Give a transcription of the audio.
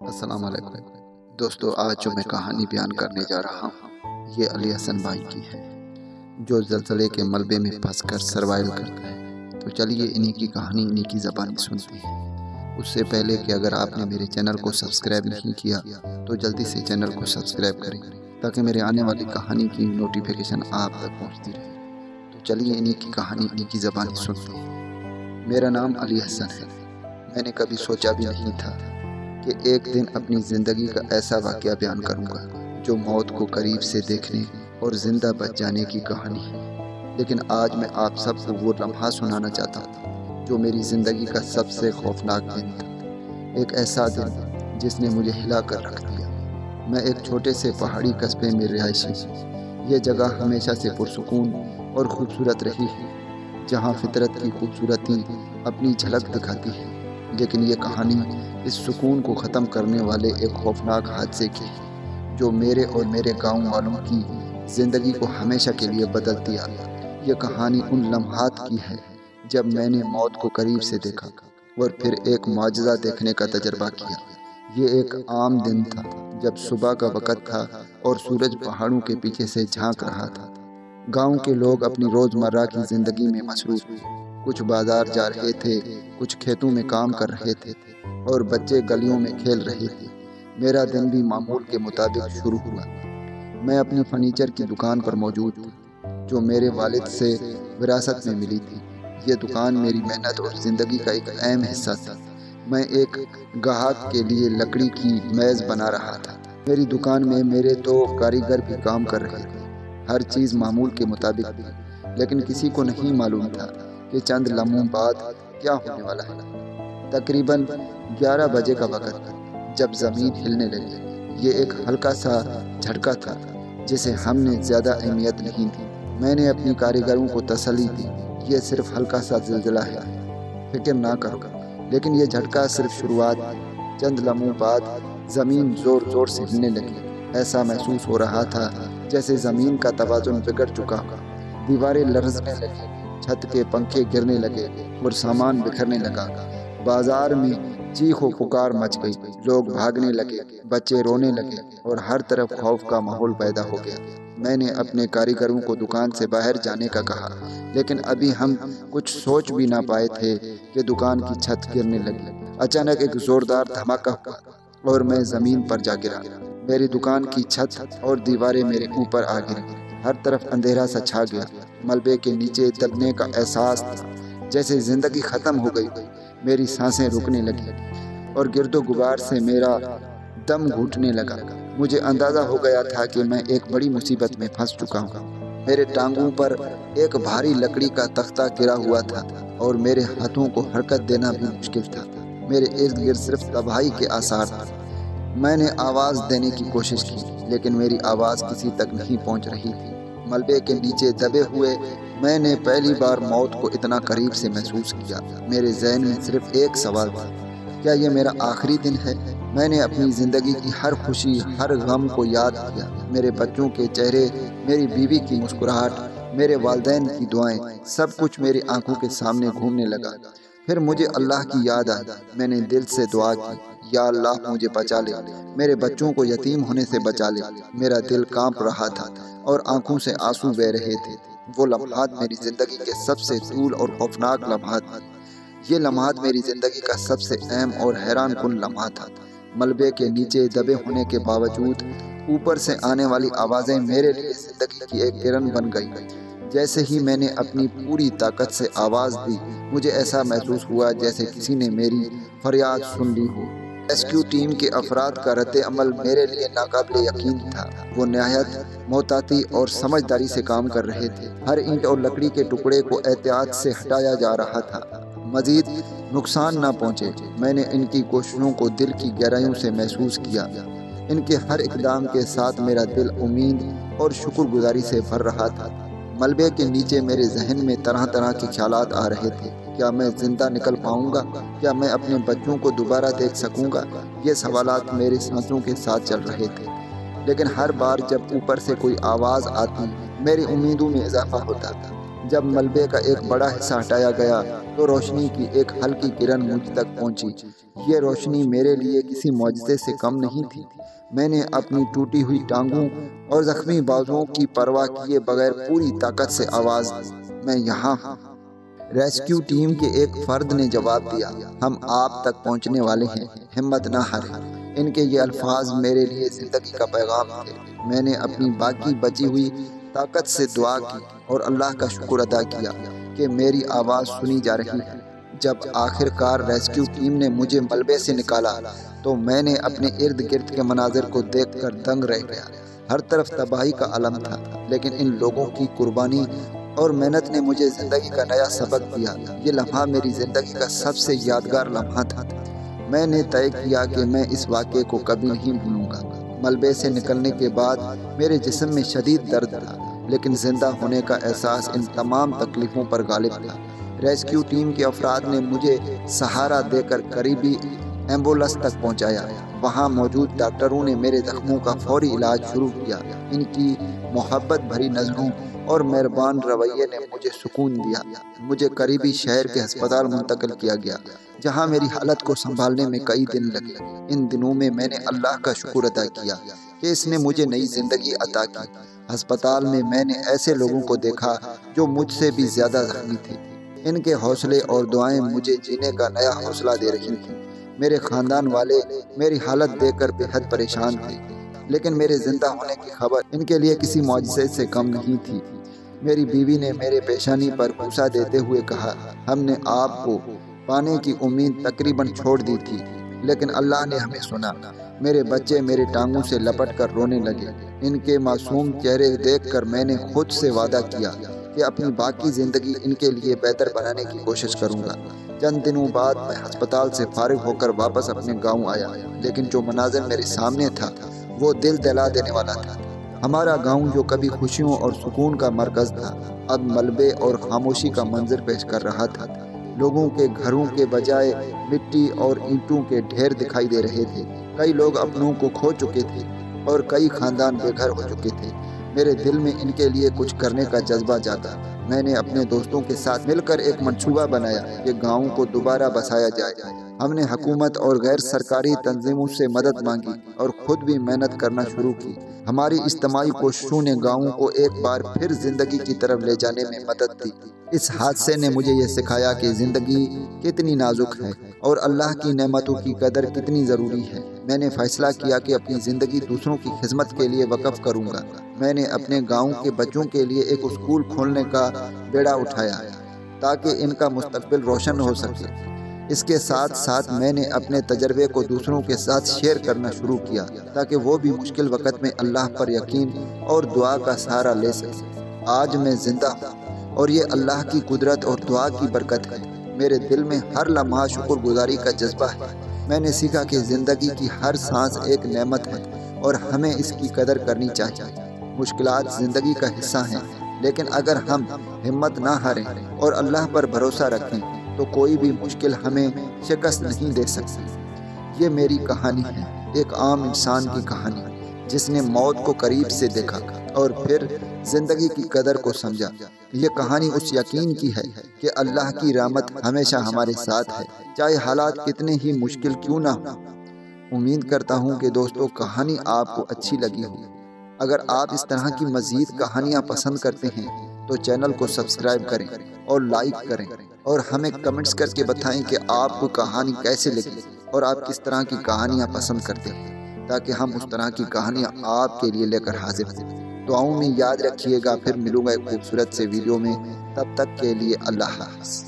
السلام علیکم دوستو، آج جو میں کہانی بیان کرنے جا رہا ہوں یہ علی حسن بھائی کی ہے جو زلزلے کے ملبے میں پھنس کر سروائیو کرتا ہے۔ تو چلیے انہی کی کہانی انہی کی زبانی سنتے ہیں۔ اس سے پہلے کہ اگر آپ نے میرے چینل کو سبسکرائب نہیں کیا تو جلدی سے چینل کو سبسکرائب کریں تاکہ میرے آنے والی کہانی کی نوٹیفیکیشن آپ تک پہنچتی رہے۔ تو چلیے انہی کی کہانی انہی کی زبانی سنتے ہیں۔ میرا نام علی حسن ہے۔ میں نے کبھی سوچا بھی نہیں تھا کہ ایک دن اپنی زندگی کا ایسا واقعہ بیان کروں گا جو موت کو قریب سے دیکھنے اور زندہ بچ جانے کی کہانی ہے۔ لیکن آج میں آپ سب کو وہ لمحہ سنانا چاہتا ہوں جو میری زندگی کا سب سے خوفناک دن تھا۔ ایک ایسا دن جس نے مجھے ہلا کر رکھ دیا۔ میں ایک چھوٹے سے پہاڑی قصبے میں رہائشی ہوں۔ یہ جگہ ہمیشہ سے پرسکون اور خوبصورت رہی ہے، جہاں فطرت کی خوبصورتی اپنی جھلک دکھاتی ہے۔ لیکن یہ کہانی اس سکون کو ختم کرنے والے ایک خوفناک حادثے کی ہے جو میرے اور میرے گاؤں والوں کی زندگی کو ہمیشہ کے لیے بدل دیا۔ یہ کہانی ان لمحات کی ہے جب میں نے موت کو قریب سے دیکھا اور پھر ایک معجزہ دیکھنے کا تجربہ کیا۔ یہ ایک عام دن تھا جب صبح کا وقت تھا اور سورج پہاڑوں کے پیچھے سے جھانک رہا تھا۔ گاؤں کے لوگ اپنی روزمرہ کی زندگی میں مصروف تھے۔ کچھ بازار جا رہے تھے، کچھ کھیتوں میں کام کر رہے تھے اور بچے گلیوں میں کھیل رہے تھے۔ میرا دن بھی معمول کے مطابق شروع ہوا۔ میں اپنی فرنیچر کی دکان پر موجود تھا جو میرے والد سے وراثت میں ملی تھی۔ یہ دکان میری محنت اور زندگی کا ایک اہم حصہ تھا۔ میں ایک گاہک کے لیے لکڑی کی میز بنا رہا تھا۔ میری دکان میں میرے 2 کاریگر بھی کام کر رہے تھے۔ ہر چیز معمول کے مطابق تھی، لیکن کسی کو نہیں معلوم تھا کہ چند لمحوں بعد کیا ہونے والا ہے۔ تقریباً 11 بجے کا وقت تھا جب زمین ہلنے لگی۔ یہ ایک ہلکا سا جھٹکا تھا جسے ہم نے زیادہ اہمیت نہیں دی۔ میں نے اپنی کاریگروں کو تسلی دی، یہ صرف ہلکا سا زلزلہ ہے، فکر نہ کرو۔ لیکن یہ جھٹکا صرف شروعات تھی۔ چند لمحوں بعد زمین زور زور سے ہلنے لگی۔ ایسا محسوس ہو رہا تھا جیسے زمین کا توازن بگڑ چکا ہو۔ دیواریں لرزنے لگیں، چھت کے پنکھے گرنے لگے اور سامان بکھرنے لگا۔ بازار میں چیخ و پکار مچ گئی، لوگ بھاگنے لگے، بچے رونے لگے اور ہر طرف خوف کا ماحول پیدا ہو گیا۔ میں نے اپنے کاریگروں کو دکان سے باہر جانے کا کہا، لیکن ابھی ہم کچھ سوچ بھی نہ پائے تھے کہ دکان کی چھت گرنے لگی۔ اچانک ایک زوردار دھماکہ ہوا اور میں زمین پر جا گرا۔ میری دکان کی چھت اور دیواریں میرے اوپر آ گریں۔ ہر طرف اندھیرا سا چھا گیا۔ ملبے کے نیچے دبنے کا احساس تھا، جیسے زندگی ختم ہو گئی۔ میری سانسیں رکنے لگی اور گرد و غبار سے میرا دم گھٹنے لگا۔ مجھے اندازہ ہو گیا تھا کہ میں ایک بڑی مصیبت میں پھنس چکا ہوں۔ میرے ٹانگوں پر ایک بھاری لکڑی کا تختہ گرا ہوا تھا اور میرے ہاتھوں کو حرکت دینا بھی مشکل تھا۔ میرے ارد گرد صرف تباہی کے آثار تھے۔ میں نے آواز دینے کی کوشش کی، لیکن میری آواز کسی تک نہیں پہنچ رہی تھی۔ ملبے کے نیچے دبے ہوئے میں نے پہلی بار موت کو اتنا قریب سے محسوس کیا۔ میرے ذہن میں صرف ایک سوال تھا، کیا یہ میرا آخری دن ہے؟ میں نے اپنی زندگی کی ہر خوشی، ہر غم کو یاد کیا۔ میرے بچوں کے چہرے، میری بیوی کی مسکراہٹ، میرے والدین کی دعائیں، سب کچھ میری آنکھوں کے سامنے گھومنے لگا۔ پھر مجھے اللہ کی یاد آئی۔ میں نے دل سے دعا کی، یا اللہ مجھے بچا لے، میرے بچوں کو یتیم ہونے سے بچا لے۔ میرا دل کانپ رہا تھا اور آنکھوں سے آنسو بہہ رہے تھے۔ وہ لمحات میری زندگی کے سب سے طول اور خوفناک لمحات تھے۔ یہ لمحات میری زندگی کا سب سے اہم اور حیران کن لمحہ تھا۔ ملبے کے نیچے دبے ہونے کے باوجود اوپر سے آنے والی آوازیں میرے لیے زندگی کی ایک کرن بن گئی۔ جیسے ہی میں نے اپنی پوری طاقت سے آواز دی، مجھے ایسا محسوس ہوا جیسے کسی نے میری فریاد سن لی ہو۔ ریسکیو ٹیم کے افراد کا رد عمل میرے لیے ناقابل یقین تھا۔ وہ نہایت محتاطی اور سمجھداری سے کام کر رہے تھے۔ ہر اینٹ اور لکڑی کے ٹکڑے کو احتیاط سے ہٹایا جا رہا تھا، مزید نقصان نہ پہنچے۔ میں نے ان کی کوششوں کو دل کی گہرائیوں سے محسوس کیا۔ ان کے ہر اقدام کے ساتھ میرا دل امید اور شکر گزاری سے بھر رہا تھا۔ ملبے کے نیچے میرے ذہن میں طرح طرح کے خیالات آ رہے تھے۔ کیا میں زندہ نکل پاؤں گا؟ کیا میں اپنے بچوں کو دوبارہ دیکھ سکوں گا؟ یہ سوالات میرے سانسوں کے ساتھ چل رہے تھے۔ لیکن ہر بار جب اوپر سے کوئی آواز آتی، میری امیدوں میں اضافہ ہوتا تھا۔ جب ملبے کا ایک بڑا حصہ ہٹایا گیا تو روشنی کی ایک ہلکی کرن مجھ تک پہنچی۔ یہ روشنی میرے لیے کسی معجزے سے کم نہیں تھی۔ میں نے اپنی ٹوٹی ہوئی ٹانگوں اور زخمی بازوؤں کی پرواہ کیے بغیر پوری طاقت سے آواز دی، میں یہاں ہوں۔ ریسکیو ٹیم کے ایک فرد نے جواب دیا، ہم آپ تک پہنچنے والے ہیں، ہمت نہ ہاریں۔ ان کے یہ الفاظ میرے لیے زندگی کا پیغام تھے۔ میں نے اپنی باقی بچی ہوئی طاقت سے دعا کی اور اللہ کا شکر ادا کیا کہ میری آواز سنی جا رہی ہے۔ جب آخر کار ریسکیو ٹیم نے مجھے ملبے سے نکالا تو میں نے اپنے ارد گرد کے مناظر کو دیکھ کر دنگ رہ گیا۔ ہر طرف تباہی کا عالم تھا، لیکن ان لوگوں کی قربانی اور محنت نے مجھے زندگی کا نیا سبق دیا۔ یہ لمحہ میری زندگی کا سب سے یادگار لمحہ تھا۔ میں نے طے کیا کہ میں اس واقعے کو کبھی نہیں بھولوں گا۔ ملبے سے نکلنے کے بعد میرے جسم میں شدید درد تھا، لیکن زندہ ہونے کا احساس ان تمام تکلیفوں پر غالب تھا۔ ریسکیو ٹیم کے افراد نے مجھے سہارا دے کر قریبی ایمبولینس تک پہنچایا۔ وہاں موجود ڈاکٹروں نے میرے زخموں کا فوری علاج شروع کیا۔ ان کی محبت بھری نظروں اور مہربان رویے نے مجھے سکون دیا۔ مجھے قریبی شہر کے ہسپتال منتقل کیا گیا، جہاں میری حالت کو سنبھالنے میں کئی دن لگے۔ ان دنوں میں میں نے اللہ کا شکر ادا کیا کہ اس نے مجھے نئی زندگی عطا کی۔ ہسپتال میں میں نے ایسے لوگوں کو دیکھا جو مجھ سے بھی زیادہ زخمی تھے۔ ان کے حوصلے اور دعائیں مجھے جینے کا نیا حوصلہ دے رہی تھیں۔ میرے خاندان والے میری حالت دیکھ کر بے حد پریشان تھے، لیکن میرے زندہ ہونے کی خبر ان کے لیے کسی معجزے سے کم نہیں تھی۔ میری بیوی نے میرے پیشانی پر بوسہ دیتے ہوئے کہا، ہم نے آپ کو پانے کی امید تقریباً چھوڑ دی تھی، لیکن اللہ نے ہمیں سنا۔ میرے بچے میرے ٹانگوں سے لپٹ کر رونے لگے۔ ان کے معصوم چہرے دیکھ کر میں نے خود سے وعدہ کیا کہ اپنی باقی زندگی ان کے لیے بہتر بنانے کی کوشش کروں گا۔ چند دنوں بعد میں ہسپتال سے فارغ ہو کر واپس اپنے گاؤں آیا، لیکن جو مناظر میرے سامنے تھا وہ دل دہلا دینے والا تھا۔ ہمارا گاؤں جو کبھی خوشیوں اور سکون کا مرکز تھا، اب ملبے اور خاموشی کا منظر پیش کر رہا تھا۔ لوگوں کے گھروں کے بجائے مٹی اور اینٹوں کے ڈھیر دکھائی دے رہے تھے۔ کئی لوگ اپنوں کو کھو چکے تھے اور کئی خاندان بے گھر ہو چکے تھے۔ میرے دل میں ان کے لیے کچھ کرنے کا جذبہ جاگا۔ میں نے اپنے دوستوں کے ساتھ مل کر ایک منصوبہ بنایا کہ گاؤں کو دوبارہ بسایا جائے۔ ہم نے حکومت اور غیر سرکاری تنظیموں سے مدد مانگی اور خود بھی محنت کرنا شروع کی۔ ہماری اجتماعی کوششوں نے گاؤں کو ایک بار پھر زندگی کی طرف لے جانے میں مدد دی۔ اس حادثے نے مجھے یہ سکھایا کہ زندگی کتنی نازک ہے اور اللہ کی نعمتوں کی قدر کتنی ضروری ہے۔ میں نے فیصلہ کیا کہ اپنی زندگی دوسروں کی خدمت کے لیے وقف کروں گا۔ میں نے اپنے گاؤں کے بچوں کے لیے ایک اسکول کھولنے کا بیڑا اٹھایا تاکہ ان کا مستقبل روشن ہو سکے۔ اس کے ساتھ ساتھ میں نے اپنے تجربے کو دوسروں کے ساتھ شیئر کرنا شروع کیا تاکہ وہ بھی مشکل وقت میں اللہ پر یقین اور دعا کا سہارا لے سکیں۔ آج میں زندہ ہوں اور یہ اللہ کی قدرت اور دعا کی برکت ہے۔ میرے دل میں ہر لمحہ شکر گزاری کا جذبہ ہے۔ میں نے سیکھا کہ زندگی کی ہر سانس ایک نعمت ہے اور ہمیں اس کی قدر کرنی چاہیے۔ مشکلات زندگی کا حصہ ہیں، لیکن اگر ہم ہمت نہ ہاریں اور اللہ پر بھروسہ رکھیں تو کوئی بھی مشکل ہمیں شکست نہیں دے سکتی۔ یہ میری کہانی ہے، ایک عام انسان کی کہانی جس نے موت کو قریب سے دیکھا اور پھر زندگی کی قدر کو سمجھا۔ یہ کہانی اس یقین کی ہے کہ اللہ کی رحمت ہمیشہ ہمارے ساتھ ہے، چاہے حالات کتنے ہی مشکل کیوں نہ ہوں۔ امید کرتا ہوں کہ دوستو کہانی آپ کو اچھی لگی ہو۔ اگر آپ اس طرح کی مزید کہانیاں پسند کرتے ہیں تو چینل کو سبسکرائب کریں اور لائک کریں، اور ہمیں کمنٹس کر کے بتائیں کہ آپ کو کہانی کیسے لگی اور آپ کس طرح کی کہانیاں پسند کرتے ہیں، تاکہ ہم اس طرح کی کہانیاں آپ کے لیے لے کر حاضر ہوں۔ دعاؤں میں یاد رکھیے گا، پھر ملوں گا ایک خوبصورت سے ویڈیو میں۔ تب تک کے لیے اللہ حافظ۔